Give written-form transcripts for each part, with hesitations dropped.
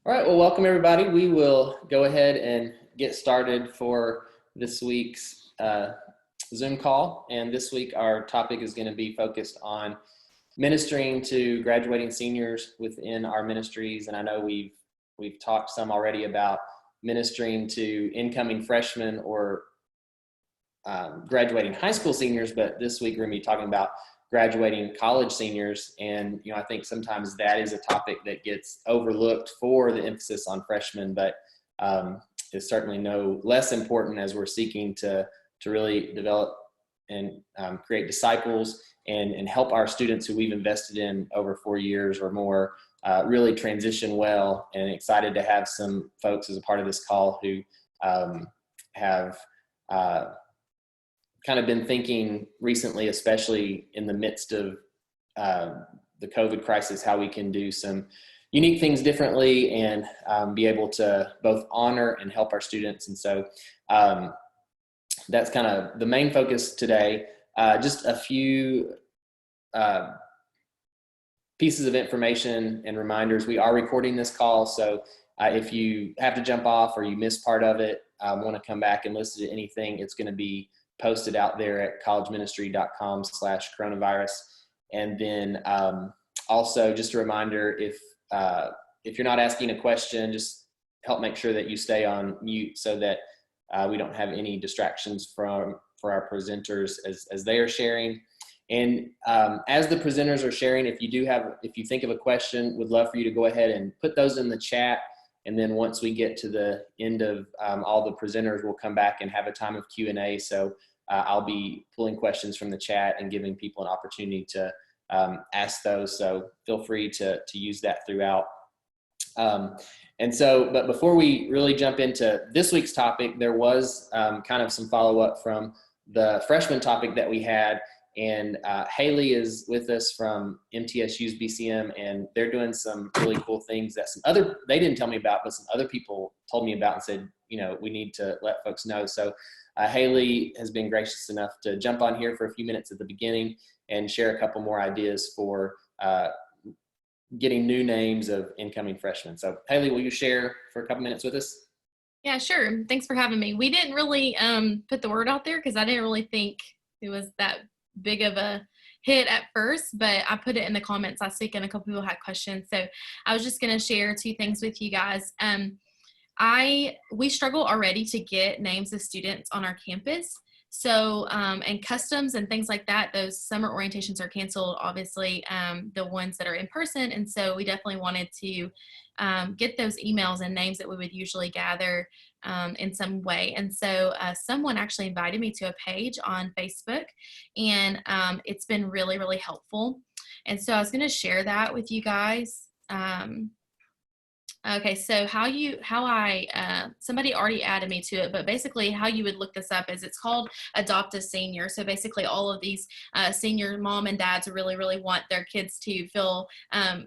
All right, well, welcome everybody. We will go ahead and get started for this week's Zoom call. And this week, our topic is going to be focused on ministering to graduating seniors within our ministries. And I know we've talked some already about ministering to incoming freshmen or graduating high school seniors, but this week we're going to be talking about graduating college seniors. And, I think sometimes that is a topic that gets overlooked for the emphasis on freshmen, but is certainly no less important as we're seeking to really develop and create disciples and help our students who we've invested in over 4 years or more really transition well. And excited to have some folks as a part of this call who have kind of been thinking recently, especially in the midst of the COVID crisis, how we can do some unique things differently and be able to both honor and help our students. And so that's kind of the main focus today. Just a few pieces of information and reminders. We are recording this call, so if you have to jump off or you miss part of it, want to come back and listen to anything, it's going to be posted out there at collegeministry.com/coronavirus. And then also just a reminder, if you're not asking a question, just help make sure that you stay on mute so that we don't have any distractions for our presenters as they are sharing. And as the presenters are sharing, if you think of a question, would love for you to go ahead and put those in the chat. And then once we get to the end of all the presenters, we'll come back and have a time of Q&A. So I'll be pulling questions from the chat and giving people an opportunity to ask those. So feel free to use that throughout. But before we really jump into this week's topic, there was kind of some follow-up from the freshman topic that we had. And Haley is with us from MTSU's BCM, and they're doing some really cool things that they didn't tell me about, but some other people told me about and said, we need to let folks know. So Haley has been gracious enough to jump on here for a few minutes at the beginning and share a couple more ideas for getting new names of incoming freshmen. So Haley, will you share for a couple minutes with us? Yeah, sure. Thanks for having me. We didn't really put the word out there because I didn't really think it was that big of a hit at first, but I put it in the comments last week and a couple people had questions. So I was just going to share two things with you guys. We struggle already to get names of students on our campus. So, and customs and things like that, those summer orientations are canceled, obviously, the ones that are in person. And so we definitely wanted to get those emails and names that we would usually gather in some way. And so someone actually invited me to a page on Facebook, and it's been really, really helpful. And so I was going to share that with you guys. Okay, so somebody already added me to it, but basically how you would look this up is it's called Adopt a Senior. So basically all of these senior mom and dads really, really want their kids to feel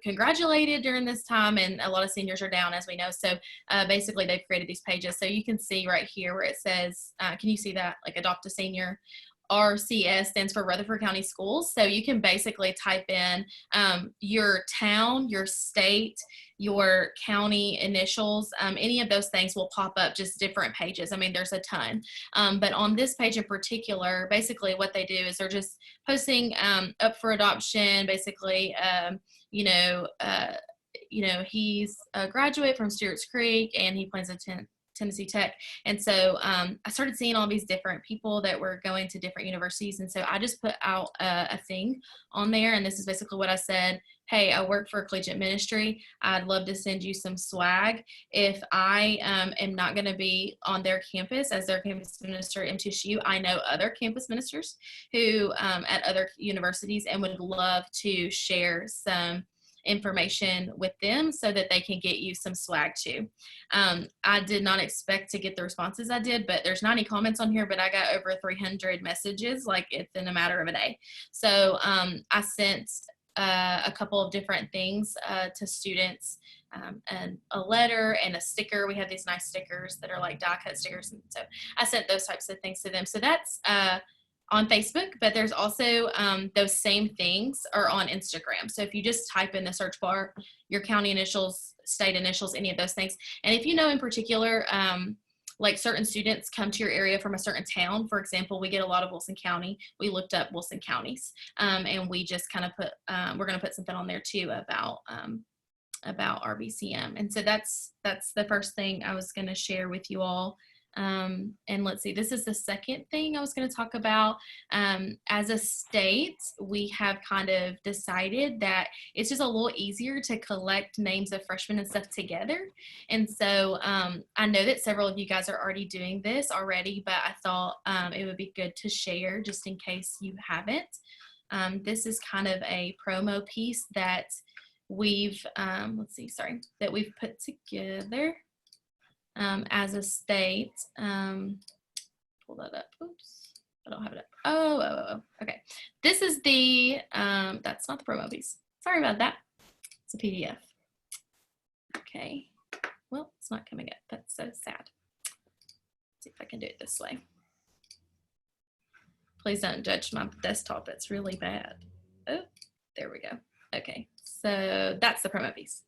congratulated during this time, and a lot of seniors are down, as we know. So basically they've created these pages. So you can see right here where it says, can you see that, like Adopt a Senior? RCS stands for Rutherford County Schools. So you can basically type in your town, your state, your county initials, any of those things will pop up, just different pages. I mean, there's a ton. But on this page in particular, basically what they do is they're just posting up for adoption, basically, he's a graduate from Stewart's Creek and he plans to attend Tennessee Tech. And so I started seeing all these different people that were going to different universities. And so I just put out a thing on there. And this is basically what I said. Hey, I work for a collegiate ministry. I'd love to send you some swag. If I am not going to be on their campus as their campus minister at MTSU, I know other campus ministers who at other universities and would love to share some information with them so that they can get you some swag too. I did not expect to get the responses I did, but there's 90 comments on here, but I got over 300 messages, like it's in a matter of a day. So I sent a couple of different things to students, and a letter and a sticker. We have these nice stickers that are like die cut stickers. And so I sent those types of things to them. So that's on Facebook, but there's also those same things are on Instagram. So if you just type in the search bar, your county initials, state initials, any of those things. And if you know in particular, like certain students come to your area from a certain town, for example, we get a lot of Wilson County. We looked up Wilson counties, and we just kind of put, we're going to put something on there too about RBCM. And so that's the first thing I was going to share with you all. And let's see, this is the second thing I was going to talk about. As a state, we have kind of decided that it's just a little easier to collect names of freshmen and stuff together. And so I know that several of you guys are already doing this already, but I thought it would be good to share just in case you haven't. This is kind of a promo piece that we've, that we've put together. As a state, pull that up. Oops, I don't have it up. Oh, okay. This is the, that's not the promo piece. Sorry about that. It's a PDF. Okay. Well, it's not coming up. That's so sad. Let's see if I can do it this way. Please don't judge my desktop. It's really bad. Oh, there we go. Okay. So that's the promo piece.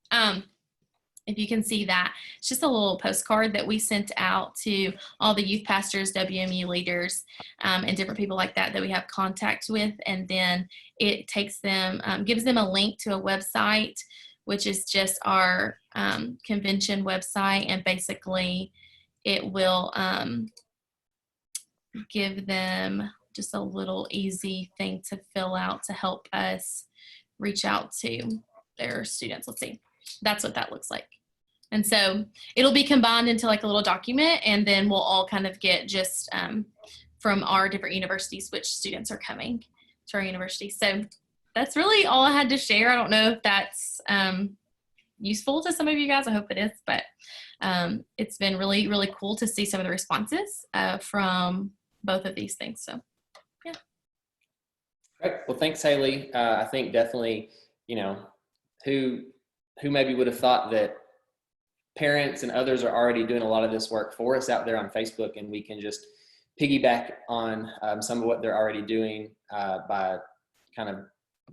If you can see that, it's just a little postcard that we sent out to all the youth pastors, WMU leaders, and different people like that we have contact with. And then it takes them, gives them a link to a website, which is just our convention website. And basically it will give them just a little easy thing to fill out to help us reach out to their students. Let's see. That's what that looks like. And so it'll be combined into like a little document, and then we'll all kind of get just from our different universities which students are coming to our university. So that's really all I had to share. I don't know if that's useful to some of you guys. I hope it is, but it's been really, really cool to see some of the responses from both of these things. So yeah. Great. Well, thanks, Haley. I think definitely, who maybe would have thought that parents and others are already doing a lot of this work for us out there on Facebook, and we can just piggyback on some of what they're already doing by kind of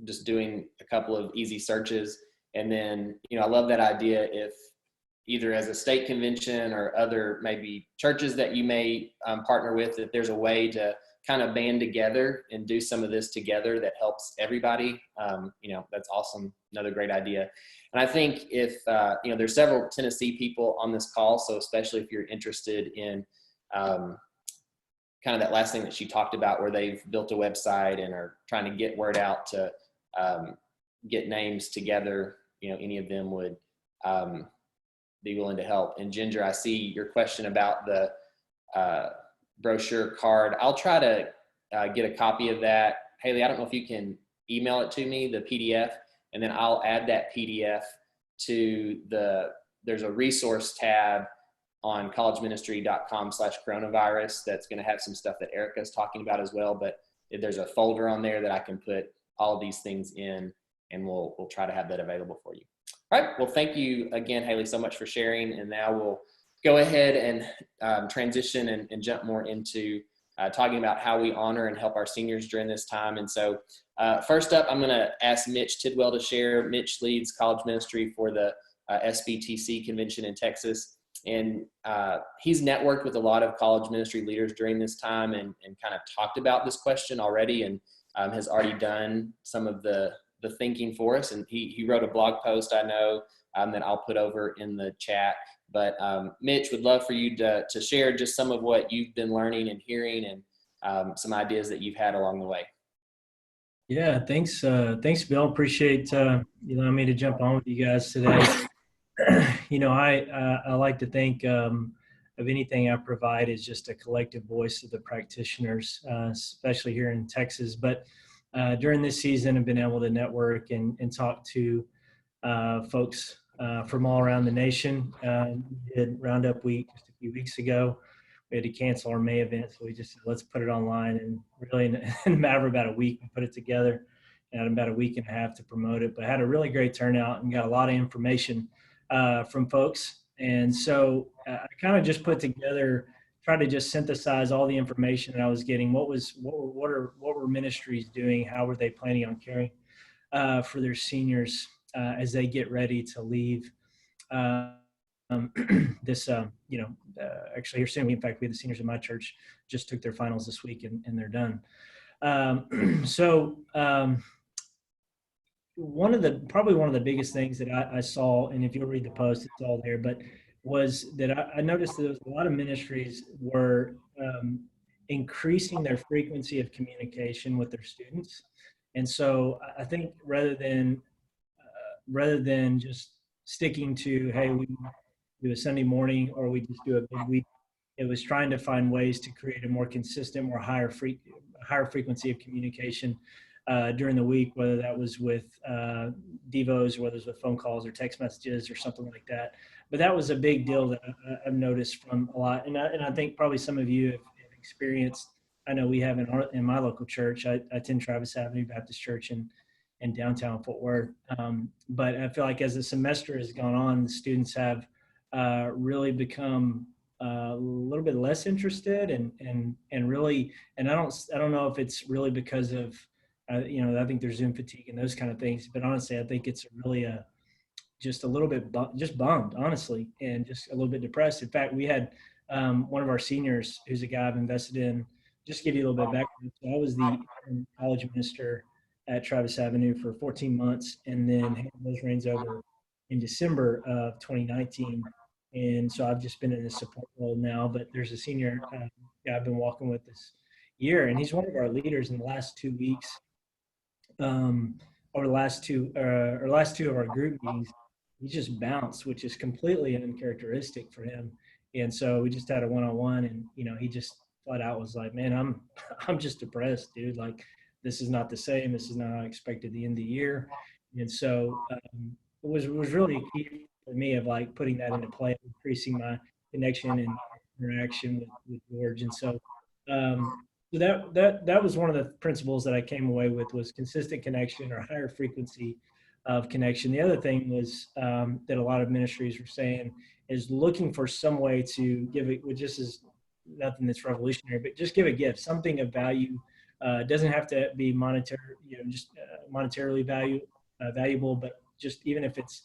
just doing a couple of easy searches. And then, I love that idea if either as a state convention or other maybe churches that you may partner with, if there's a way to kind of band together and do some of this together that helps everybody, that's awesome. Another great idea. And I think if, there's several Tennessee people on this call, so especially if you're interested in kind of that last thing that she talked about where they've built a website and are trying to get word out to get names together, any of them would be willing to help. And Ginger, I see your question about the brochure card. I'll try to get a copy of that. Haley, I don't know if you can email it to me, the PDF, and then I'll add that PDF to there's a resource tab on collegeministry.com/coronavirus that's going to have some stuff that Erica's talking about as well. But there's a folder on there that I can put all of these things in, and we'll try to have that available for you. All right. Well, thank you again, Haley, so much for sharing. And now we'll go ahead and transition and jump more into talking about how we honor and help our seniors during this time. And so first up, I'm going to ask Mitch Tidwell to share. Mitch leads college ministry for the SBTC convention in Texas. And he's networked with a lot of college ministry leaders during this time and kind of talked about this question already, and has already done some of the thinking for us. And he wrote a blog post, I know, that I'll put over in the chat. But Mitch, would love for you to share just some of what you've been learning and hearing, and some ideas that you've had along the way. Yeah, thanks, Bill. Appreciate you allowing me to jump on with you guys today. I like to think of anything I provide as just a collective voice of the practitioners, especially here in Texas. But during this season, I've been able to network and talk to folks from all around the nation. We did Roundup Week just a few weeks ago. We had to cancel our May event, so we just said, let's put it online. And really, in a matter of about a week, we put it together, and had about a week and a half to promote it. But had a really great turnout and got a lot of information from folks. And so I kind of just put together, tried to just synthesize all the information that I was getting. What were ministries doing? How were they planning on caring for their seniors as they get ready to leave this, actually here soon. In fact, we had the seniors in my church just took their finals this week and they're done. Probably one of the biggest things that I saw, and if you'll read the post, it's all there, but was that I noticed that there was a lot of ministries were increasing their frequency of communication with their students. And so I think rather than just sticking to, hey, we do a Sunday morning or we just do a big week, it was trying to find ways to create a more consistent, more higher frequency of communication during the week, whether that was with devos, whether it was with phone calls or text messages or something like that. But that was a big deal that I've noticed from a lot, and I think probably some of you have experienced. I know we have in my local church. I attend Travis Avenue Baptist Church in downtown Fort Worth. But I feel like as the semester has gone on, the students have really become a little bit less interested and really, and I don't know if it's really because of I think there's Zoom fatigue and those kind of things, but honestly I think it's really just a little bit just bummed, honestly, and just a little bit depressed. In fact, we had one of our seniors who's a guy I've invested in. Just to give you a little bit of background, so I was the college minister at Travis Avenue for 14 months and then handed those reins over in December of 2019. And so I've just been in a support role now, but there's a senior guy I've been walking with this year, and he's one of our leaders in the last 2 weeks, or last two of our group meetings. He just bounced, which is completely uncharacteristic for him. And so we just had a one-on-one, and he just flat out was like, man, I'm just depressed, dude. Like, this is not the same. This is not how I expected the end of the year. And so it was really key for me of like putting that into play, increasing my connection and interaction with George. And so that was one of the principles that I came away with, was consistent connection or higher frequency of connection. The other thing was that a lot of ministries were saying is looking for some way to give it, which just is nothing that's revolutionary, but just give a gift, something of value. It doesn't have to be monetary, just monetarily valuable, but just even if it's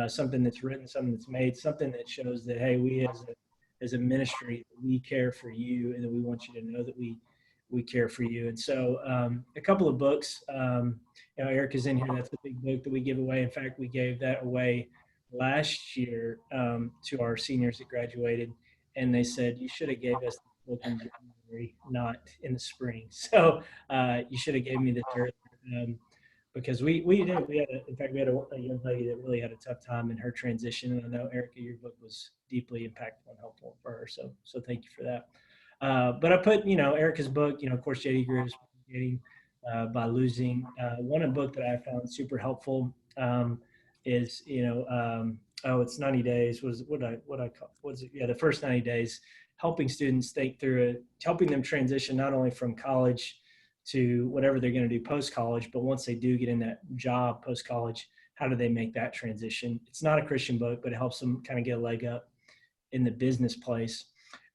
something that's written, something that's made, something that shows that, hey, we as a ministry, we care for you, and that we want you to know that we care for you. And so a couple of books, Erica's in here. That's a big book that we give away. In fact, we gave that away last year to our seniors that graduated, and they said, you should have gave us the book in January, not in the spring. So you should have gave me this earlier. Because we had a young lady that really had a tough time in her transition, and I know, Erica, your book was deeply impactful and helpful for her, so thank you for that. But I put Erica's book, of course, J.D. Greer's Getting by Losing. One book that I found super helpful is it's 90 days. The first 90 days, helping students think through it, helping them transition not only from college to whatever they're going to do post-college, but once they do get in that job post-college, how do they make that transition? It's not a Christian book, but it helps them kind of get a leg up in the business place.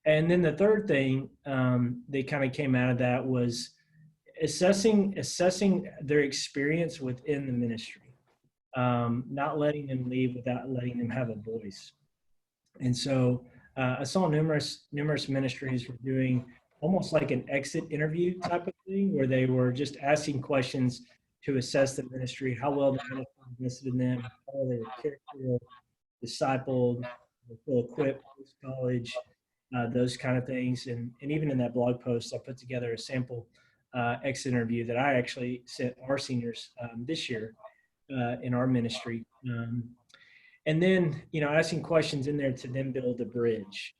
And then the third thing that kind of came out of that was assessing their experience within the ministry, not letting them leave without letting them have a voice. And so I saw numerous ministries were doing almost like an exit interview type of thing, where they were just asking questions to assess the ministry, how well the ministry invested in them, how well they were cared for, discipled, feel equipped post-college, those kind of things. And even in that blog post, I put together a sample exit interview that I actually sent our seniors this year in our ministry. And then, asking questions in there to then build a bridge,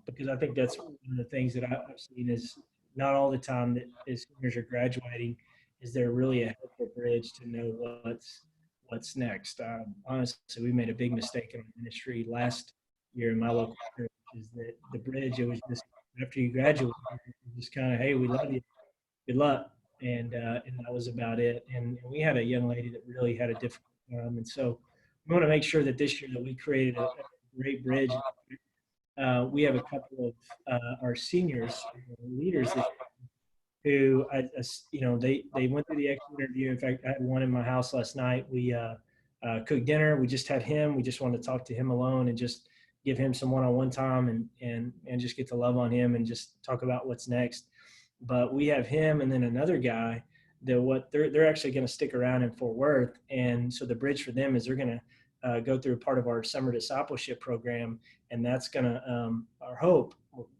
because I think that's one of the things that I've seen is not all the time that as seniors are graduating is there really a helpful bridge to know what's next. Honestly, we made a big mistake in our ministry last year in my local church, is that the bridge, it was just after you graduate, just kind of, hey, we love you, good luck, and that was about it. And we had a young lady that really had a difficult time, and so we want to make sure that this year that we created a great bridge we have a couple of our seniors, leaders this who, they went through the exit interview. In fact, I had one in my house last night. We cooked dinner. We just had him. We just wanted to talk to him alone and just give him some one-on-one time and just get to love on him and just talk about what's next. But we have him and then another guy that they're actually going to stick around in Fort Worth. And so the bridge for them is they're going to go through part of our summer discipleship program. And that's going to, our hope,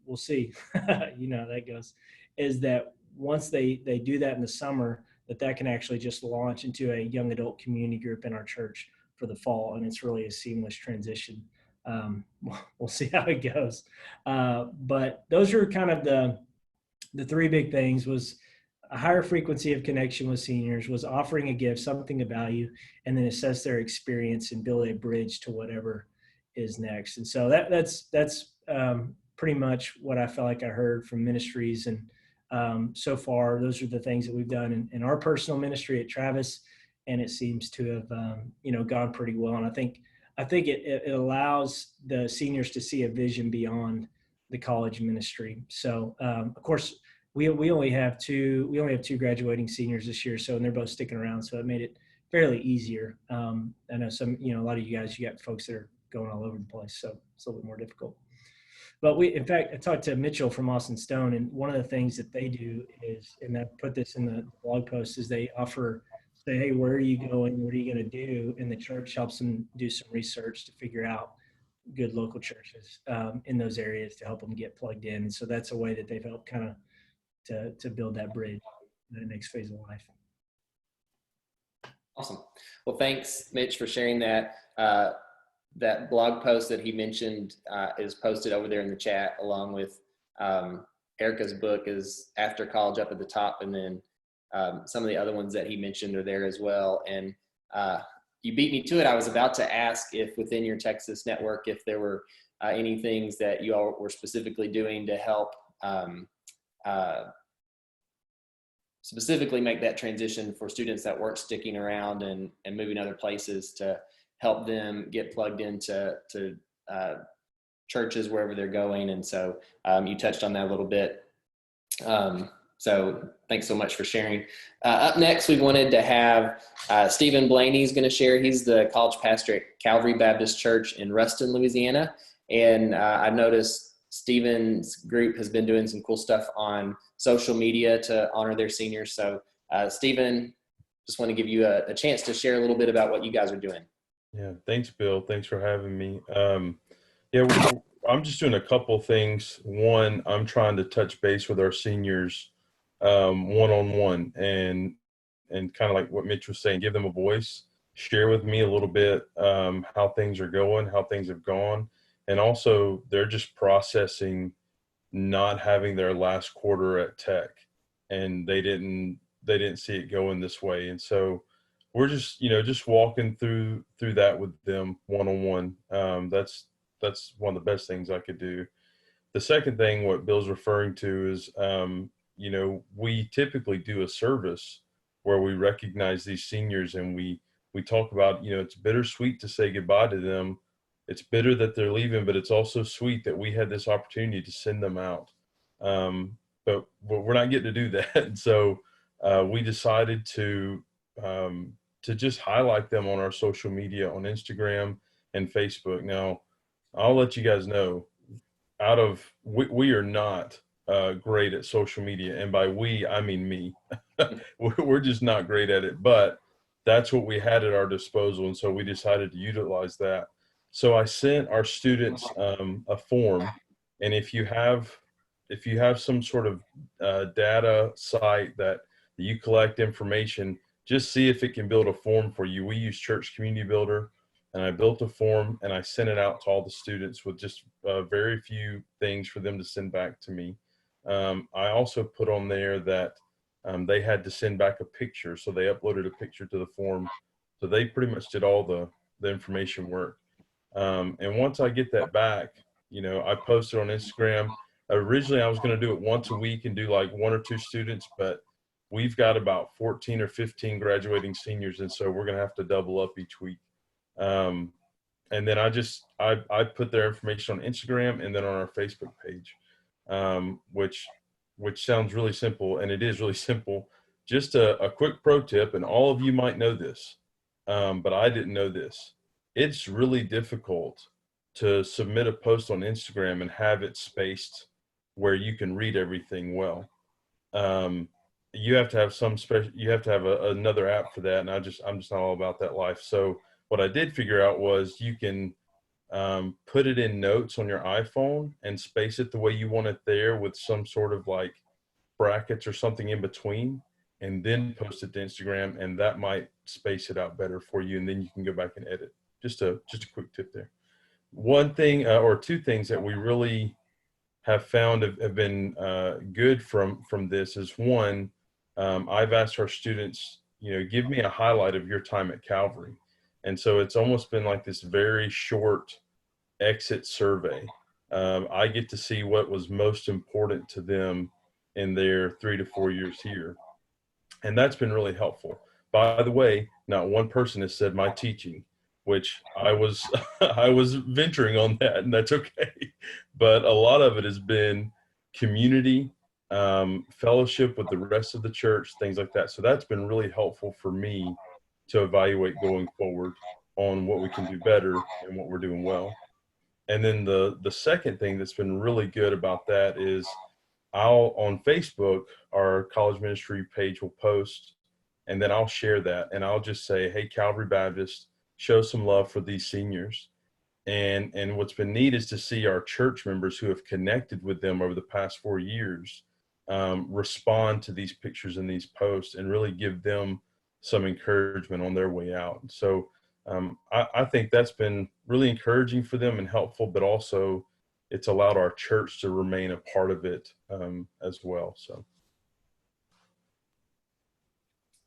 we'll see, you know how that goes, is that once they do that in the summer, that can actually just launch into a young adult community group in our church for the fall. And it's really a seamless transition. We'll see how it goes. But those are kind of the three big things: was a higher frequency of connection with seniors, was offering a gift, something of value, and then assess their experience and build a bridge to whatever is next. And so that's pretty much what I felt like I heard from ministries. And so far, those are the things that we've done in our personal ministry at Travis, and it seems to have gone pretty well. And I think it allows the seniors to see a vision beyond the college ministry. So of course, we only have two graduating seniors this year, and they're both sticking around, so it made it fairly easier. I know a lot of you guys, you got folks that are going all over the place, so it's a little bit more difficult. But in fact, I talked to Mitchell from Austin Stone, and one of the things that they do is, and I put this in the blog post, is they say, hey, where are you going? What are you going to do? And the church helps them do some research to figure out good local churches in those areas to help them get plugged in. And so that's a way that they've helped kind of to build that bridge in the next phase of life. Awesome. Well, thanks, Mitch, for sharing that. That blog post that he mentioned is posted over there in the chat, along with Erica's book is After College up at the top, and then some of the other ones that he mentioned are there as well. And you beat me to it. I was about to ask if within your Texas network, if there were any things that you all were specifically doing to help specifically make that transition for students that weren't sticking around and moving other places, to help them get plugged into churches wherever they're going. And so you touched on that a little bit. So thanks so much for sharing. Up next, we wanted to have Stephen Blaney is going to share. He's the college pastor at Calvary Baptist Church in Ruston, Louisiana. And I noticed Stephen's group has been doing some cool stuff on social media to honor their seniors. So Stephen, just want to give you a chance to share a little bit about what you guys are doing. Yeah, thanks, Bill. Thanks for having me. I'm just doing a couple things. One, I'm trying to touch base with our seniors one-on-one and kind of like what Mitch was saying, give them a voice, share with me a little bit how things are going, how things have gone. And also they're just processing not having their last quarter at Tech, and they didn't see it going this way. And so we're just walking through that with them one-on-one. That's one of the best things I could do. The second thing, what Bill's referring to is, we typically do a service where we recognize these seniors, and we talk about, it's bittersweet to say goodbye to them. It's bitter that they're leaving, but it's also sweet that we had this opportunity to send them out. But we're not getting to do that. And so we decided to just highlight them on our social media, on Instagram and Facebook. Now, I'll let you guys know, we are not great at social media. And by we, I mean me. We're just not great at it, but that's what we had at our disposal. And so we decided to utilize that. So I sent our students a form. And if you have some sort of data site that you collect information, just see if it can build a form for you. We use Church Community Builder, and I built a form and I sent it out to all the students with just very few things for them to send back to me. I also put on there that they had to send back a picture. So they uploaded a picture to the form. So they pretty much did all the information work. And once I get that back, I posted on Instagram. Originally, I was going to do it once a week and do like 1 or 2 students, but we've got about 14 or 15 graduating seniors. And so we're going to have to double up each week. And and then I put their information on Instagram and then on our Facebook page, which sounds really simple, and it is really simple. Just a quick pro tip, and all of you might know this, but I didn't know this. It's really difficult to submit a post on Instagram and have it spaced where you can read everything well. You have to have some special, you have to have another app for that. And I'm just not all about that life. So what I did figure out was you can put it in notes on your iPhone and space it the way you want it there with some sort of like brackets or something in between, and then post it to Instagram, and that might space it out better for you. And then you can go back and edit. Just a quick tip there. One thing or two things that we really have found have been good from this is one, I've asked our students, give me a highlight of your time at Calvary. And so it's almost been like this very short exit survey. I get to see what was most important to them in their 3 to 4 years here. And that's been really helpful. By the way, not one person has said my teaching, which I was I was venturing on that, and that's okay. But a lot of it has been community, fellowship with the rest of the church, things like that. So that's been really helpful for me to evaluate going forward on what we can do better and what we're doing well. And then the second thing that's been really good about that is on Facebook, our college ministry page will post, and then I'll share that, and I'll just say, hey, Calvary Baptist, show some love for these seniors. And what's been neat is to see our church members who have connected with them over the past 4 years respond to these pictures and these posts and really give them some encouragement on their way out. So I think that's been really encouraging for them and helpful, but also it's allowed our church to remain a part of it as well. So.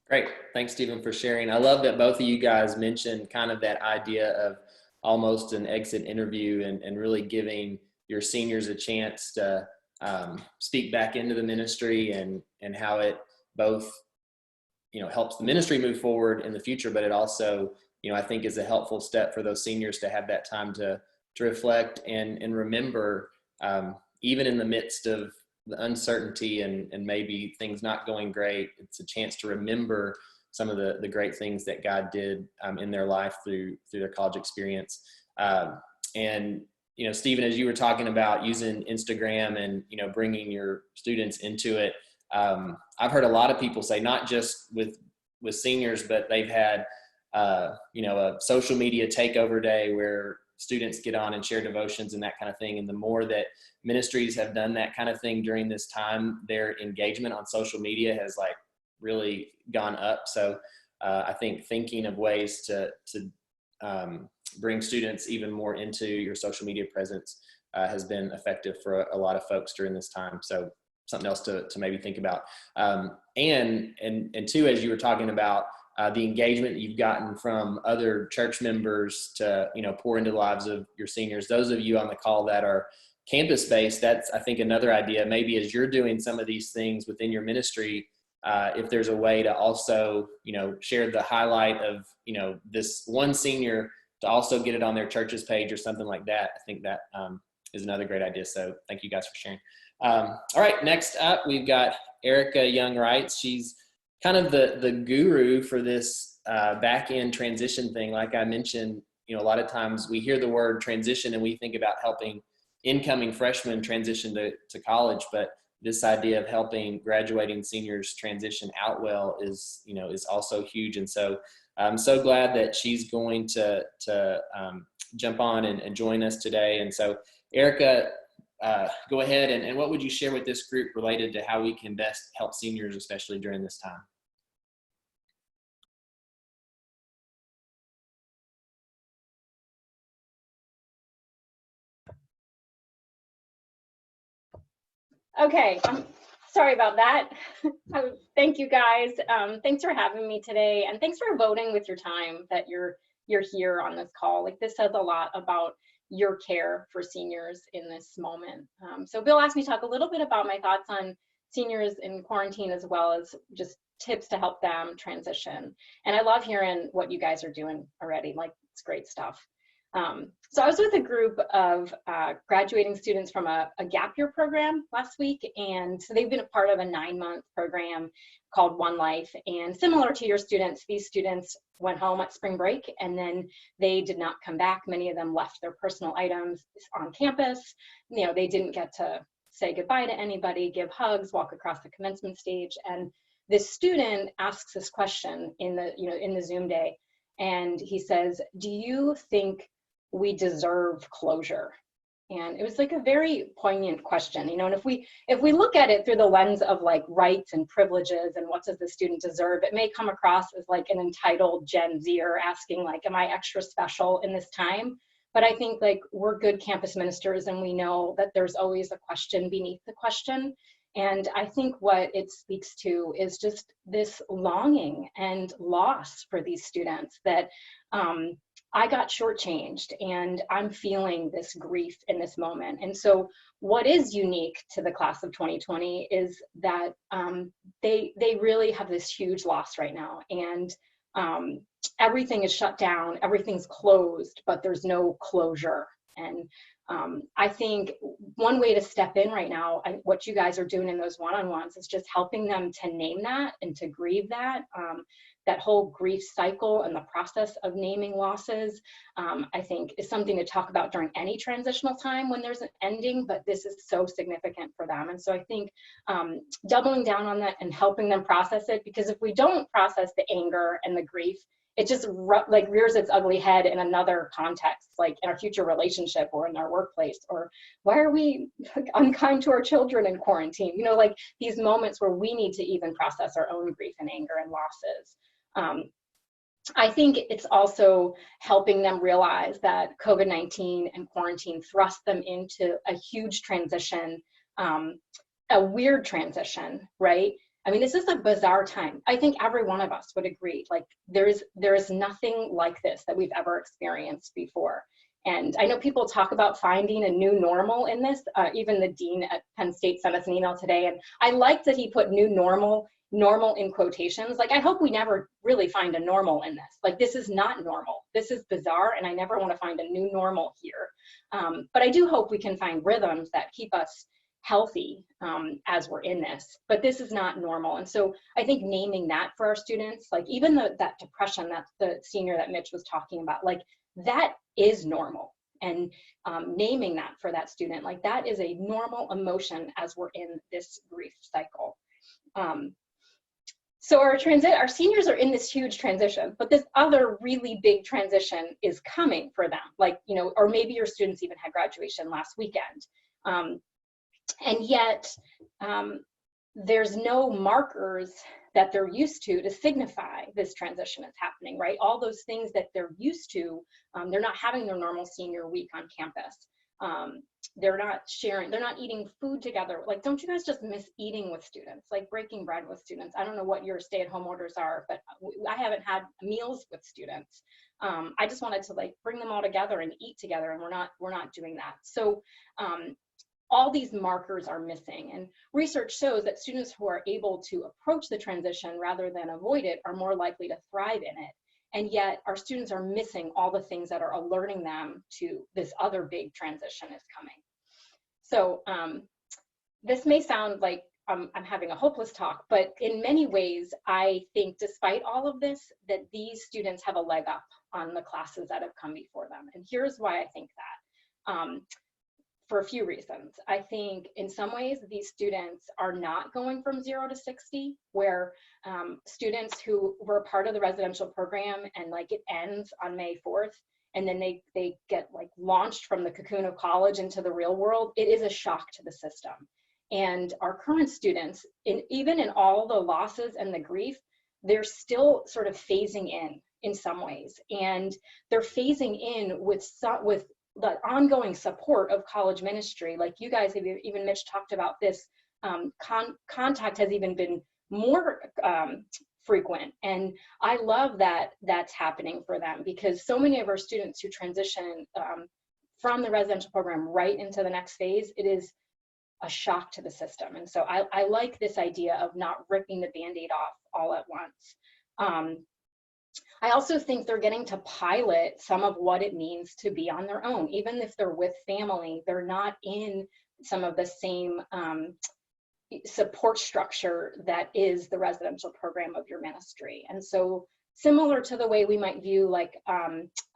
Great. Thanks, Stephen, for sharing. I love that both of you guys mentioned kind of that idea of almost an exit interview and really giving your seniors a chance to speak back into the ministry and how it both, helps the ministry move forward in the future, but it also, I think is a helpful step for those seniors to have that time to reflect and remember, even in the midst of the uncertainty and maybe things not going great, it's a chance to remember some of the great things that God did in their life through their college experience. And, Stephen, as you were talking about using Instagram and, bringing your students into it, I've heard a lot of people say, not just with seniors, but they've had, a social media takeover day where students get on and share devotions and that kind of thing. And the more that ministries have done that kind of thing during this time, their engagement on social media has really gone up. So I think thinking of ways to bring students even more into your social media presence has been effective for a lot of folks during this time. So something else to maybe think about. And two, as you were talking about, the engagement that you've gotten from other church members to, pour into the lives of your seniors. Those of you on the call that are campus-based, that's, I think, another idea. Maybe as you're doing some of these things within your ministry, if there's a way to also, share the highlight of, this one senior to also get it on their church's page or something like that. I think that is another great idea. So thank you guys for sharing. All right, next up, we've got Erica Young-Wright. She's kind of the guru for this back-end transition thing. Like I mentioned, a lot of times we hear the word transition and we think about helping incoming freshmen transition to college, but this idea of helping graduating seniors transition out well is also huge. And so I'm so glad that she's going to jump on and join us today. And so Erica, go ahead and what would you share with this group related to how we can best help seniors, especially during this time? Okay, sorry about that. Thank you guys. Thanks for having me today, and thanks for voting with your time that you're here on this call. This says a lot about your care for seniors in this moment. So Bill asked me to talk a little bit about my thoughts on seniors in quarantine, as well as just tips to help them transition. And I love hearing what you guys are doing already. It's great stuff. So I was with a group of graduating students from a gap year program last week, and so they've been a part of a 9-month program called One Life. And similar to your students, these students went home at spring break and then they did not come back. Many of them left their personal items on campus. You know, they didn't get to say goodbye to anybody, give hugs, walk across the commencement stage. And this student asks this question in the Zoom day, and he says, "Do you think we deserve closure?" And it was like a very poignant question, you know, and if we look at it through the lens of like rights and privileges and what does the student deserve, it may come across as like an entitled Gen Zer asking like, am I extra special in this time? But I think like we're good campus ministers and we know that there's always a question beneath the question. And I think what it speaks to is just this longing and loss for these students that I got shortchanged and I'm feeling this grief in this moment. And so what is unique to the class of 2020 is that they really have this huge loss right now. And everything is shut down, everything's closed, but there's no closure. And I think one way to step in right now, what you guys are doing in those one-on-ones is just helping them to name that and to grieve that. That whole grief cycle and the process of naming losses, I think is something to talk about during any transitional time when there's an ending, but this is so significant for them. And so I think doubling down on that and helping them process it, because if we don't process the anger and the grief, it just like rears its ugly head in another context, like in our future relationship or in our workplace, or why are we unkind to our children in quarantine? You know, like these moments where we need to even process our own grief and anger and losses. I think it's also helping them realize that COVID-19 and quarantine thrust them into a huge transition, a weird transition, right? I mean, this is a bizarre time. I think every one of us would agree, like there is nothing like this that we've ever experienced before. And I know people talk about finding a new normal in this. Even the dean at Penn State sent us an email today, and I liked that he put new normal in quotations. Like, I hope we never really find a normal in this. Like, this is not normal. This is bizarre, and I never want to find a new normal here. But I do hope we can find rhythms that keep us healthy as we're in this, but this is not normal. And so I think naming that for our students, like even that depression, that's the senior that Mitch was talking about, like that is normal. And naming that for that student, like that is a normal emotion as we're in this grief cycle. So our seniors are in this huge transition, but this other really big transition is coming for them. Like, you know, or maybe your students even had graduation last weekend. And yet there's no markers that they're used to signify this transition is happening, right? All those things that they're used to, they're not having their normal senior week on campus. They're not sharing, they're not eating food together. Like, don't you guys just miss eating with students, like breaking bread with students? I don't know what your stay-at-home orders are, but I haven't had meals with students. I just wanted to like bring them all together and eat together, and we're not doing that. So all these markers are missing, and research shows that students who are able to approach the transition rather than avoid it are more likely to thrive in it. And yet our students are missing all the things that are alerting them to this other big transition is coming. So this may sound like I'm having a hopeless talk, but in many ways, I think despite all of this, that these students have a leg up on the classes that have come before them. And here's why I think that. For a few reasons. I think in some ways these students are not going from 0 to 60, where students who were a part of the residential program and like it ends on May 4th, and then they get like launched from the cocoon of college into the real world. It is a shock to the system. And our current students, even in all the losses and the grief, they're still sort of phasing in some ways. And they're phasing in with the ongoing support of college ministry. Like you guys, even Mitch talked about this, contact has even been more frequent. And I love that that's happening for them, because so many of our students who transition from the residential program right into the next phase, it is a shock to the system. And so I like this idea of not ripping the Band-Aid off all at once. I also think they're getting to pilot some of what it means to be on their own. Even if they're with family, they're not in some of the same support structure that is the residential program of your ministry. And so similar to the way we might view like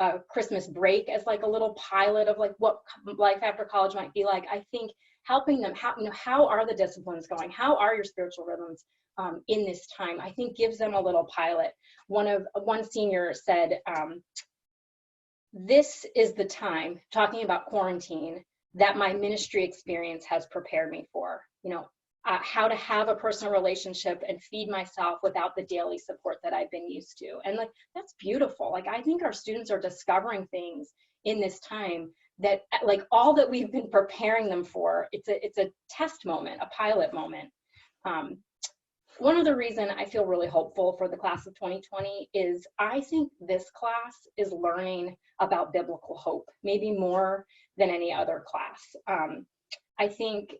a Christmas break as like a little pilot of like what life after college might be like, I think helping them, how are the disciplines going? How are your spiritual rhythms in this time? I think gives them a little pilot. One senior said, this is the time, talking about quarantine, that my ministry experience has prepared me for, how to have a personal relationship and feed myself without the daily support that I've been used to. And like, that's beautiful. Like, I think our students are discovering things in this time that like all that we've been preparing them for, it's a test moment, a pilot moment. One other reason I feel really hopeful for the class of 2020 is I think this class is learning about biblical hope, maybe more than any other class. I think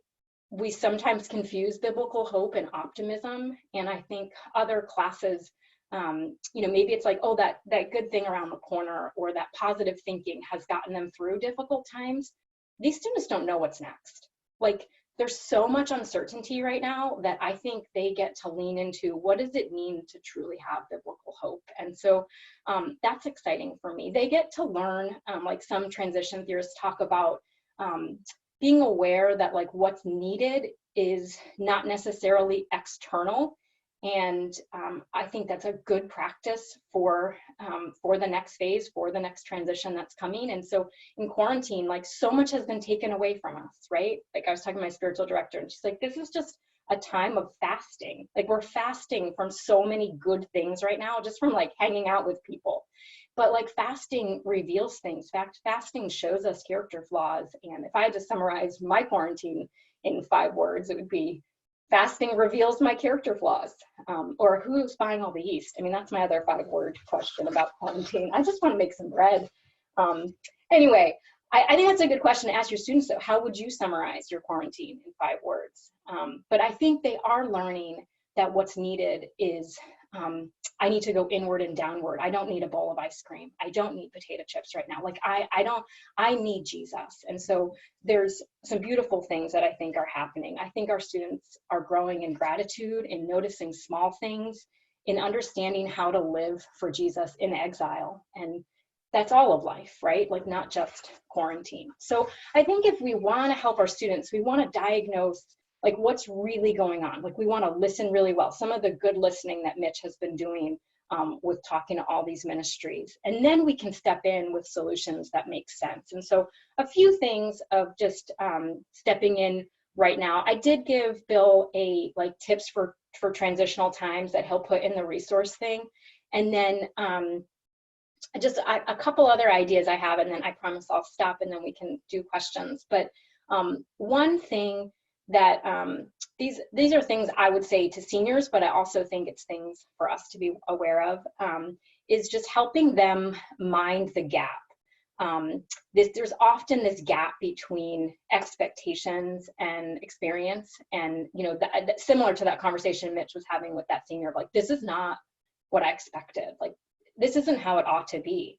we sometimes confuse biblical hope and optimism, and I think other classes, maybe it's like, oh, that good thing around the corner, or that positive thinking has gotten them through difficult times. These students don't know what's next. Like, there's so much uncertainty right now that I think they get to lean into what does it mean to truly have biblical hope. And so that's exciting for me. They get to learn, like some transition theorists talk about, being aware that like what's needed is not necessarily external. And I think that's a good practice for the next phase, for the next transition that's coming. And so in quarantine, like so much has been taken away from us, right? Like I was talking to my spiritual director and she's like, this is just a time of fasting. Like we're fasting from so many good things right now, just from like hanging out with people. But like fasting reveals things. Fasting shows us character flaws. And if I had to summarize my quarantine in 5 words, it would be fasting reveals my character flaws. Or who's buying all the yeast? I mean, that's my other 5-word question about quarantine. I just want to make some bread. Anyway, I think that's a good question to ask your students. So how would you summarize your quarantine in 5 words? But I think they are learning that what's needed is I need to go inward and downward. I don't need a bowl of ice cream. I don't need potato chips right now. Like I need Jesus. And so there's some beautiful things that I think are happening. I think our students are growing in gratitude, in noticing small things, in understanding how to live for Jesus in exile. And that's all of life, right? Like not just quarantine. So I think if we want to help our students, we want to diagnose like what's really going on. Like we want to listen really well. Some of the good listening that Mitch has been doing with talking to all these ministries. And then we can step in with solutions that make sense. And so a few things of just stepping in right now. I did give Bill like tips for transitional times that he'll put in the resource thing. And then just a couple other ideas I have, and then I promise I'll stop and then we can do questions. But one thing that these are things I would say to seniors, but I also think it's things for us to be aware of, is just helping them mind the gap. There's often this gap between expectations and experience, and similar to that conversation Mitch was having with that senior, like this is not what I expected, like this isn't how it ought to be.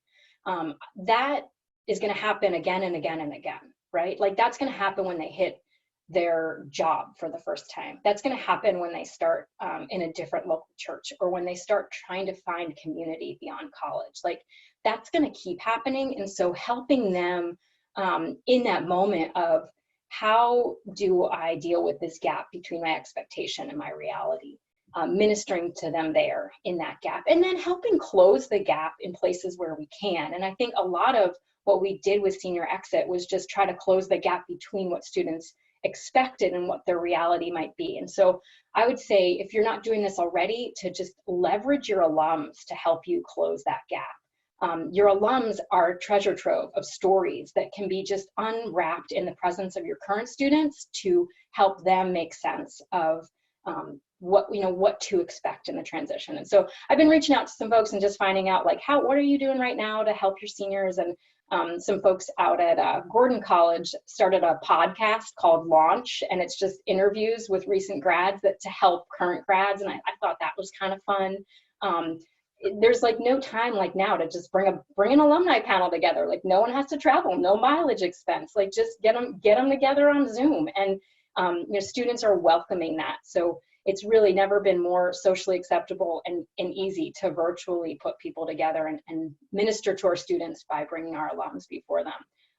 That is going to happen again and again and again, right? Like that's going to happen when they hit their job for the first time. That's going to happen when they start in a different local church, or when they start trying to find community beyond college. Like that's going to keep happening. And so helping them in that moment of how do I deal with this gap between my expectation and my reality, ministering to them there in that gap, and then helping close the gap in places where we can. And I think a lot of what we did with Senior Exit was just try to close the gap between what students expected and what their reality might be. And so I would say, if you're not doing this already, to just leverage your alums to help you close that gap. Your alums are a treasure trove of stories that can be just unwrapped in the presence of your current students to help them make sense of what to expect in the transition. And so I've been reaching out to some folks and just finding out like, what are you doing right now to help your seniors? And some folks out at Gordon College started a podcast called Launch, and it's just interviews with recent grads to help current grads. And I thought that was kind of fun. there's like no time like now to just bring an alumni panel together. Like no one has to travel, no mileage expense. Like just get them together on Zoom, and students are welcoming that. So it's really never been more socially acceptable and easy to virtually put people together and minister to our students by bringing our alums before them.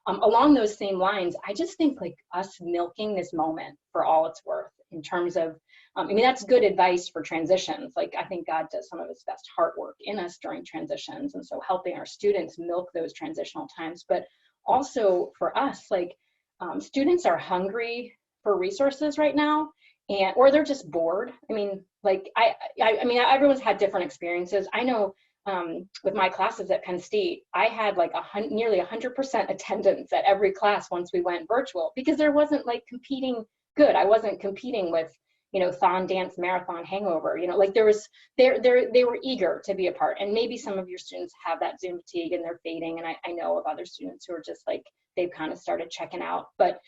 Along those same lines, I just think like us milking this moment for all it's worth in terms of, that's good advice for transitions. Like I think God does some of his best heart work in us during transitions. And so helping our students milk those transitional times, but also for us, like students are hungry for resources right now, or they're just bored. Everyone's had different experiences. I know with my classes at Penn State, I had like nearly 100% attendance at every class once we went virtual, because there wasn't like competing good. I wasn't competing with, Thon Dance Marathon Hangover, like they were eager to be a part. And maybe some of your students have that Zoom fatigue and they're fading. And I know of other students who are just like, they've kind of started checking out. But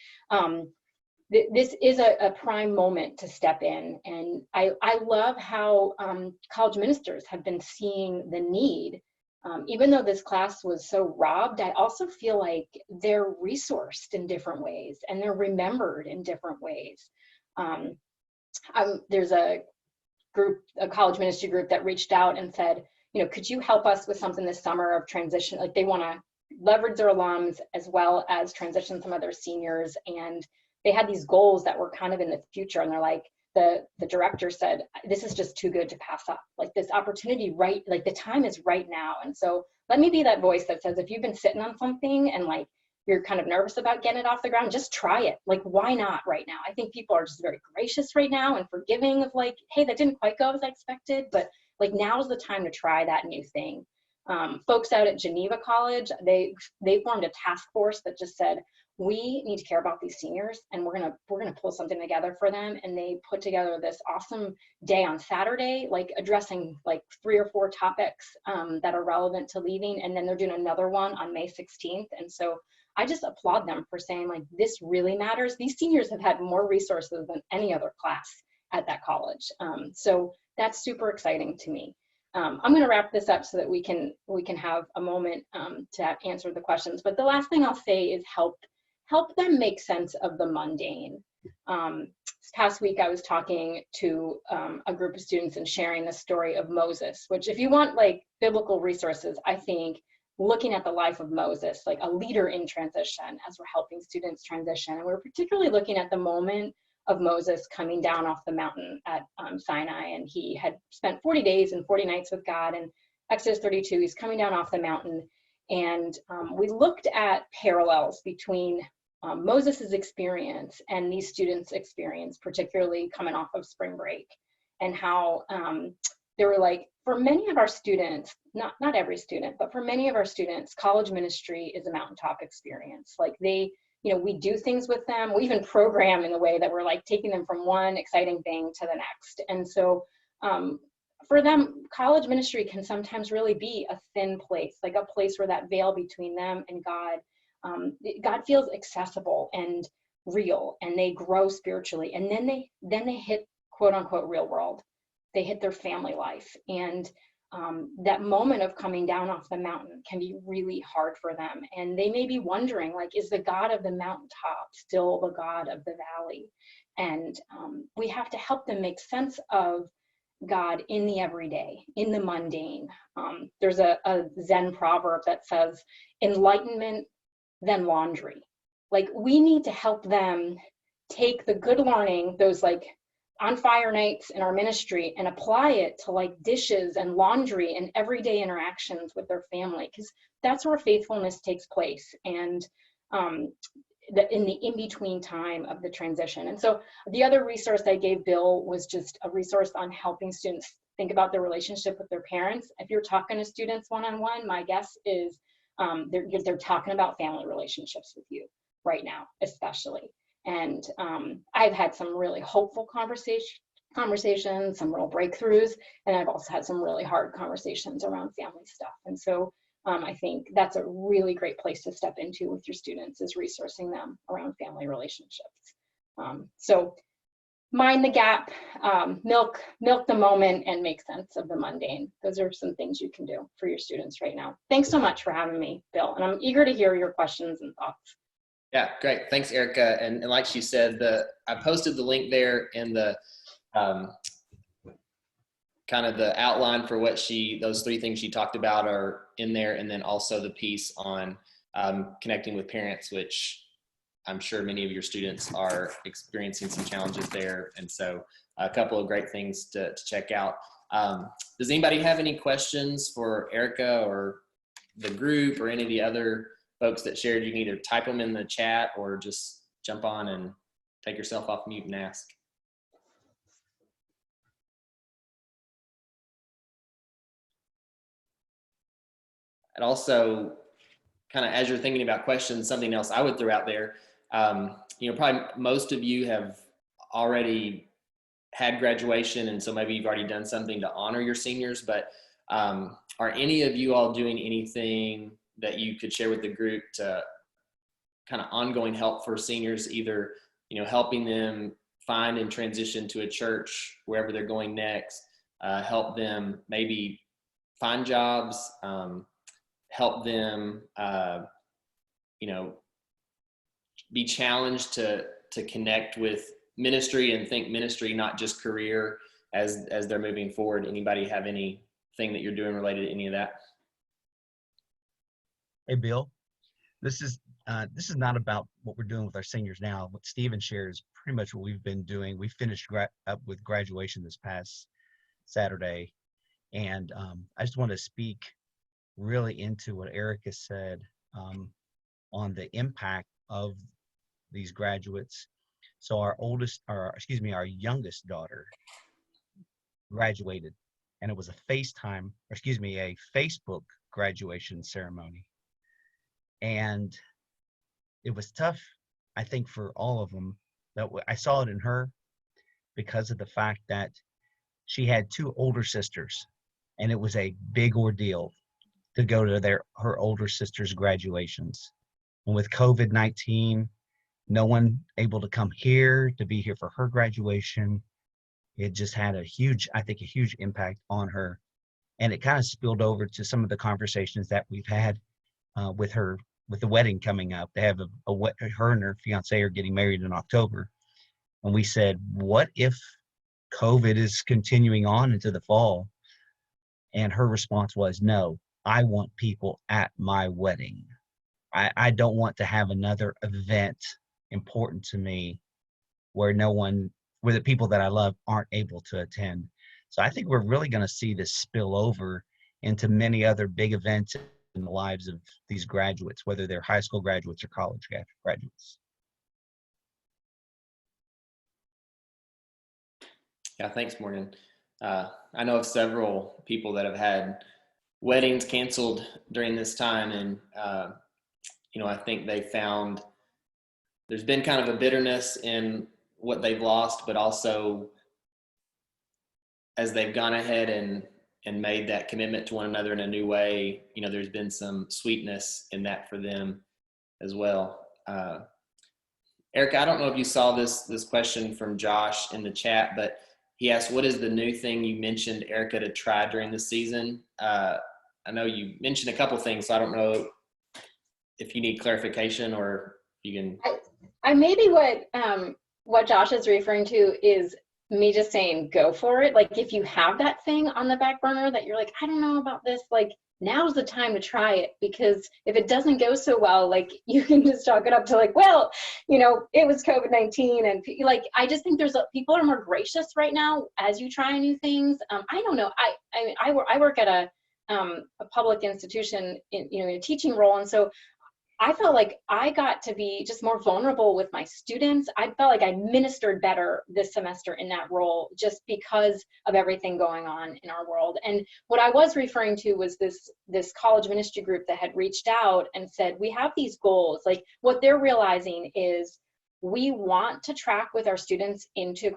this is a prime moment to step in. And I love how college ministers have been seeing the need. Even though this class was so robbed, I also feel like they're resourced in different ways and they're remembered in different ways. There's a college ministry group that reached out and said, could you help us with something this summer of transition? Like they want to leverage their alums as well as transition some of their seniors. And they had these goals that were kind of in the future. And they're like, the director said, this is just too good to pass up. Like this opportunity, right? Like the time is right now. And so let me be that voice that says, if you've been sitting on something and like, you're kind of nervous about getting it off the ground, just try it. Like, why not right now? I think people are just very gracious right now and forgiving of like, hey, that didn't quite go as I expected, but like now's the time to try that new thing. Folks out at Geneva College, they formed a task force that just said, we need to care about these seniors and we're gonna pull something together for them. And they put together this awesome day on Saturday, like addressing like 3 or 4 topics that are relevant to leaving. And then they're doing another one on May 16th. And so I just applaud them for saying like, this really matters. These seniors have had more resources than any other class at that college. So that's super exciting to me. I'm going to wrap this up so that we can have a moment to answer the questions. But the last thing I'll say is help them make sense of the mundane. This past week, I was talking to a group of students and sharing the story of Moses, which if you want like biblical resources, I think looking at the life of Moses, like a leader in transition as we're helping students transition. And we're particularly looking at the moment of Moses coming down off the mountain at Sinai. And he had spent 40 days and 40 nights with God. And Exodus 32, he's coming down off the mountain. And we looked at parallels between Moses's experience and these students' experience, particularly coming off of spring break, and how they were like, for many of our students, not every student, but for many of our students, college ministry is a mountaintop experience. Like we do things with them. We even program in a way that we're like taking them from one exciting thing to the next. And so for them, college ministry can sometimes really be a thin place, like a place where that veil between them and God, God feels accessible and real, and they grow spiritually. And then they hit quote unquote real world. They hit their family life. And that moment of coming down off the mountain can be really hard for them. And they may be wondering, like, is the God of the mountaintop still the God of the valley? And we have to help them make sense of God in the everyday, in the mundane. There's a Zen proverb that says, enlightenment, then laundry. Like, we need to help them take the good learning, those like on fire nights in our ministry, and apply it to like dishes and laundry and everyday interactions with their family, because that's where faithfulness takes place, and in the in-between time of the transition. And so the other resource I gave Bill was just a resource on helping students think about their relationship with their parents. If you're talking to students one-on-one, my guess is they're talking about family relationships with you right now, especially. And I've had some really hopeful conversations, some real breakthroughs, and I've also had some really hard conversations around family stuff. And so I think that's a really great place to step into with your students, is resourcing them around family relationships. So mind the gap, milk the moment, and make sense of the mundane. Those are some things you can do for your students right now. Thanks so much for having me, Bill, and I'm eager to hear your questions and thoughts. Yeah, great. Thanks, Erica. And like she said, I posted the link there in the kind of the outline for what those 3 things she talked about are in there, and then also the piece on connecting with parents, which I'm sure many of your students are experiencing some challenges there. And so a couple of great things to check out. Does anybody have any questions for Erica or the group or any of the other folks that shared? You can either type them in the chat or just jump on and take yourself off mute and ask. And also, kind of as you're thinking about questions, something else I would throw out there, probably most of you have already had graduation, and so maybe you've already done something to honor your seniors, but are any of you all doing anything that you could share with the group to kind of ongoing help for seniors, either, helping them find and transition to a church wherever they're going next, help them maybe find jobs, help them, be challenged to connect with ministry and think ministry, not just career, as they're moving forward? Anybody have anything that you're doing related to any of that? Hey, Bill, this is not about what we're doing with our seniors now. What Stephen shares is pretty much what we've been doing. We finished up with graduation this past Saturday, and I just want to speak really into what Erica said on the impact of these graduates. So our youngest daughter graduated, and it was a Facebook graduation ceremony. And it was tough, I think, for all of them. I saw it in her because of the fact that she had 2 older sisters, and it was a big ordeal to go to her older sister's graduations. And with COVID-19, no one able to come here to be here for her graduation, it just had a huge impact on her. And it kind of spilled over to some of the conversations that we've had with her, with the wedding coming up. They have her and her fiance are getting married in October. And we said, what if COVID is continuing on into the fall? And her response was, no, I want people at my wedding. I don't want to have another event important to me where the people that I love aren't able to attend. So I think we're really going to see this spill over into many other big events in the lives of these graduates, whether they're high school graduates or college graduates. Yeah, thanks, Morgan. I know of several people that have had weddings canceled during this time, and I think they found there's been kind of a bitterness in what they've lost, but also as they've gone ahead and made that commitment to one another in a new way, there's been some sweetness in that for them as well. Erica, I don't know if you saw this question from Josh in the chat, but he asked, what is the new thing you mentioned, Erica, to try during the season? I know you mentioned a couple things, so I don't know if you need clarification or you can. I maybe what Josh is referring to is me just saying, go for it. Like, if you have that thing on the back burner that you're like, I don't know about this, like, now's the time to try it, because if it doesn't go so well, like, you can just chalk it up to like, well, it was COVID-19. And like, I just think people are more gracious right now as you try new things. I don't know. I work at a public institution in a teaching role. And so I felt like I got to be just more vulnerable with my students. I felt like I ministered better this semester in that role just because of everything going on in our world. And what I was referring to was this college ministry group that had reached out and said, we have these goals. Like, what they're realizing is we want to track with our students into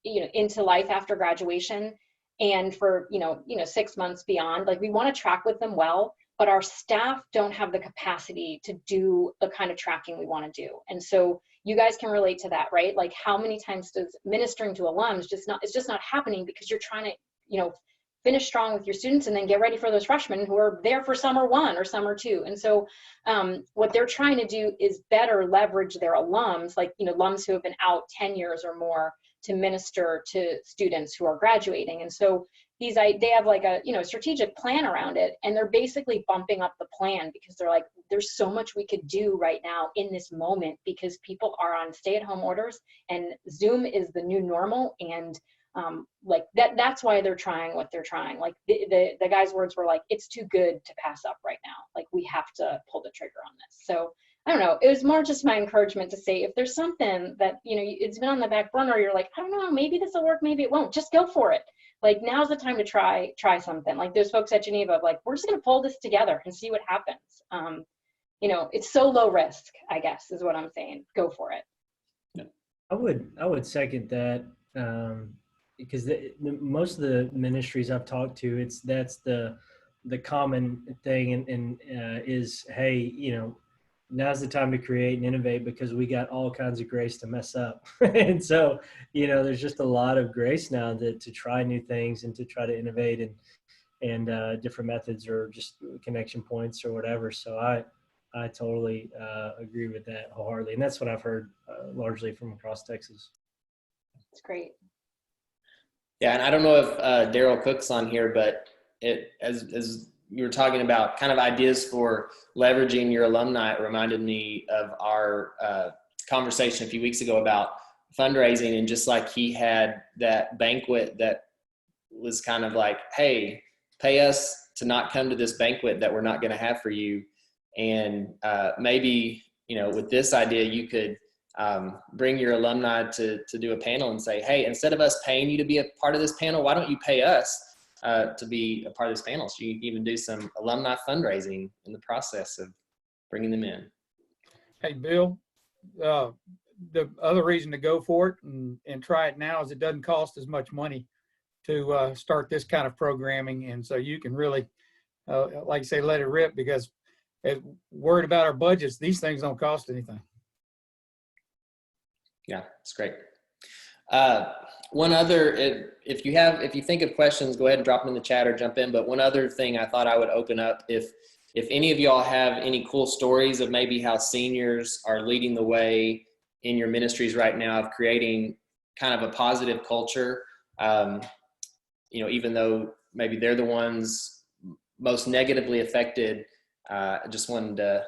into life after graduation and for 6 months beyond. Like, we want to track with them well. but our staff don't have the capacity to do the kind of tracking we want to do. And so you guys can relate to that, right? Like, how many times does ministering to alums it's just not happening, because you're trying to, you know, finish strong with your students and then get ready for those freshmen who are there for summer 1 or summer 2. And so what they're trying to do is better leverage their alums, like, you know, alums who have been out 10 years or more, to minister to students who are graduating. And so they have like a, you know, strategic plan around it, and they're basically bumping up the plan, because they're like, there's so much we could do right now in this moment, because people are on stay-at-home orders and Zoom is the new normal. And like that's why they're trying what they're trying. Like the guy's words were like, it's too good to pass up right now. Like, we have to pull the trigger on this. So I don't know, it was more just my encouragement to say, if there's something that, you know, it's been on the back burner, you're like, I don't know, maybe this will work, maybe it won't, just go for it. Like, now's the time to try something. Like those folks at Geneva, like, we're just gonna pull this together and see what happens. You know, it's so low risk, I guess, is what I'm saying. Go for it. I would second that, because most of the ministries I've talked to, that's the common thing, and is, hey, you know, now's the time to create and innovate, because we got all kinds of grace to mess up. And so, you know, there's just a lot of grace now to try new things and to try to innovate and different methods or just connection points or whatever. So I totally agree with that wholeheartedly. And that's what I've heard largely from across Texas. It's great. Yeah, and I don't know if Daryl Cook's on here, but as you were talking about kind of ideas for leveraging your alumni, it reminded me of our conversation a few weeks ago about fundraising. And just like he had that banquet that was kind of like, hey, pay us to not come to this banquet that we're not going to have for you. And maybe, you know, with this idea, you could bring your alumni to do a panel and say, hey, instead of us paying you to be a part of this panel, why don't you pay us to be a part of this panel? So you can even do some alumni fundraising in the process of bringing them in. Hey, Bill, the other reason to go for it and try it now is it doesn't cost as much money to start this kind of programming. And so you can really, like you say, let it rip, because worried about our budgets, these things don't cost anything. Yeah, it's great. One other, if you think of questions, go ahead and drop them in the chat or jump in. But one other thing I thought I would open up, if any of y'all have any cool stories of maybe how seniors are leading the way in your ministries right now of creating kind of a positive culture, you know, even though maybe they're the ones most negatively affected, I just wanted to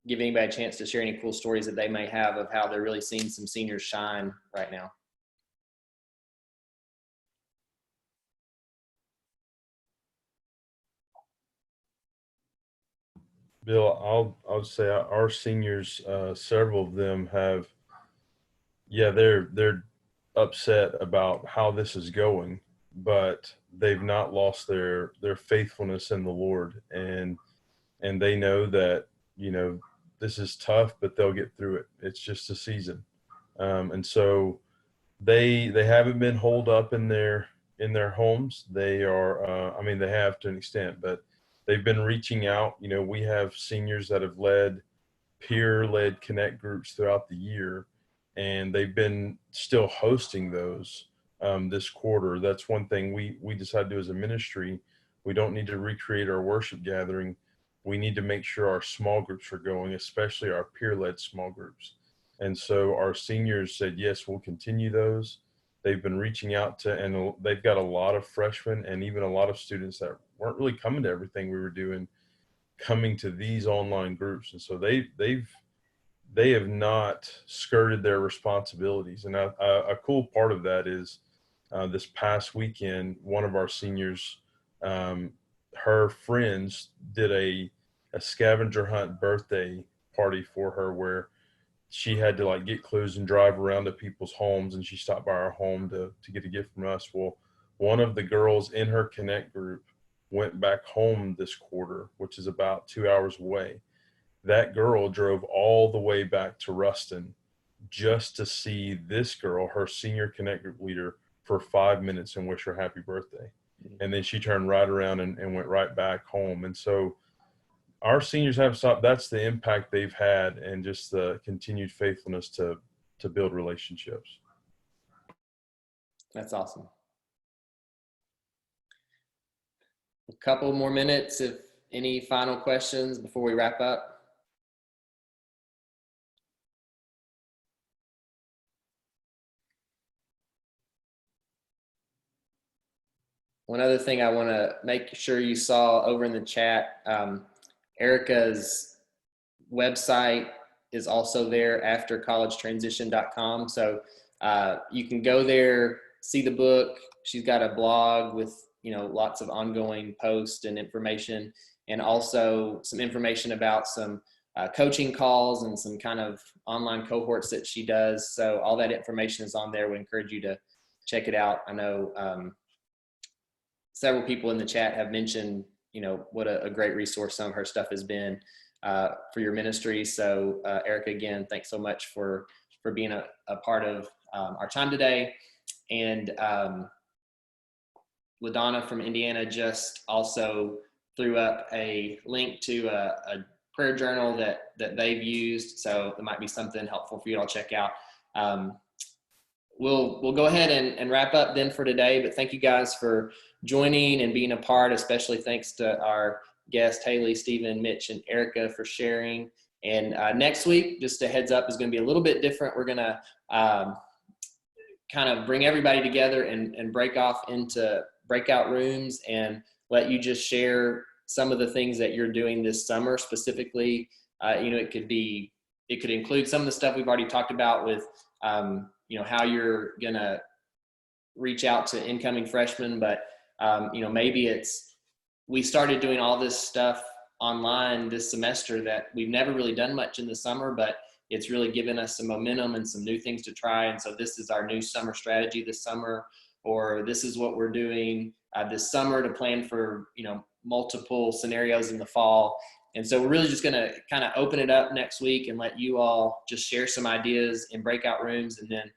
give anybody a chance to share any cool stories that they may have of how they're really seeing some seniors shine right now. Bill, I'll say our seniors, several of them have, yeah, they're upset about how this is going, but they've not lost their faithfulness in the Lord, and they know that, you know, this is tough, but they'll get through it. It's just a season, and so they haven't been holed up in their homes. They are, I mean, they have to an extent, but they've been reaching out. You know, we have seniors that have led peer-led connect groups throughout the year, and they've been still hosting those this quarter. That's one thing we decided to do as a ministry. We don't need to recreate our worship gathering. We need to make sure our small groups are going, especially our peer-led small groups. And so our seniors said, yes, we'll continue those. They've been reaching out to, and they've got a lot of freshmen and even a lot of students that weren't really coming to everything we were doing, coming to these online groups. And so they have not skirted their responsibilities. And a cool part of that is this past weekend, one of our seniors, her friends did a scavenger hunt birthday party for her, where she had to like get clues and drive around to people's homes, and she stopped by our home to get a gift from us. Well, one of the girls in her Connect group went back home this quarter, which is about 2 hours away. That girl drove all the way back to Ruston just to see this girl, her senior Connect group leader, for 5 minutes and wish her happy birthday. And then she turned right around and went right back home. And so our seniors haven't stopped. That's the impact they've had, and just the continued faithfulness to build relationships. That's awesome. A couple more minutes, if any final questions before we wrap up. One other thing I want to make sure you saw over in the chat, Erica's website is also there, aftercollegetransition.com. So you can go there, see the book. She's got a blog with, you know, lots of ongoing posts and information, and also some information about some coaching calls and some kind of online cohorts that she does. So all that information is on there. We encourage you to check it out. I know several people in the chat have mentioned, you know, what a great resource some of her stuff has been for your ministry. So Erica, again, thanks so much for being a part of our time today. And LaDonna from Indiana just also threw up a link to a prayer journal that they've used. So it might be something helpful for you all to check out. We'll go ahead and wrap up then for today, but thank you guys for joining and being a part, especially thanks to our guests, Haley, Stephen, Mitch, and Erica for sharing. And next week, just a heads up, is going to be a little bit different. We're going to kind of bring everybody together and break off into breakout rooms and let you just share some of the things that you're doing this summer specifically. You know, it could include some of the stuff we've already talked about with, you know, how you're going to reach out to incoming freshmen, but, you know, maybe we started doing all this stuff online this semester that we've never really done much in the summer, but it's really given us some momentum and some new things to try. And so this is our new summer strategy this summer, or this is what we're doing this summer to plan for, you know, multiple scenarios in the fall. And so we're really just going to kind of open it up next week and let you all just share some ideas in breakout rooms. And then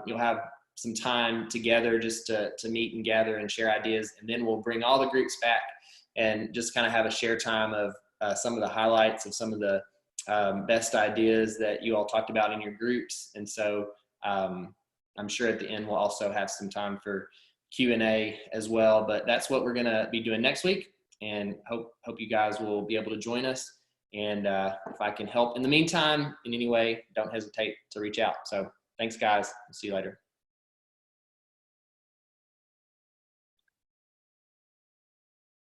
you'll have some time together just to meet and gather and share ideas. And then we'll bring all the groups back and just kind of have a share time of some of the highlights of some of the best ideas that you all talked about in your groups. And so I'm sure at the end we'll also have some time for Q&A as well. But that's what we're going to be doing next week. And hope you guys will be able to join us. And if I can help in the meantime in any way, don't hesitate to reach out. So thanks, guys. We'll see you later.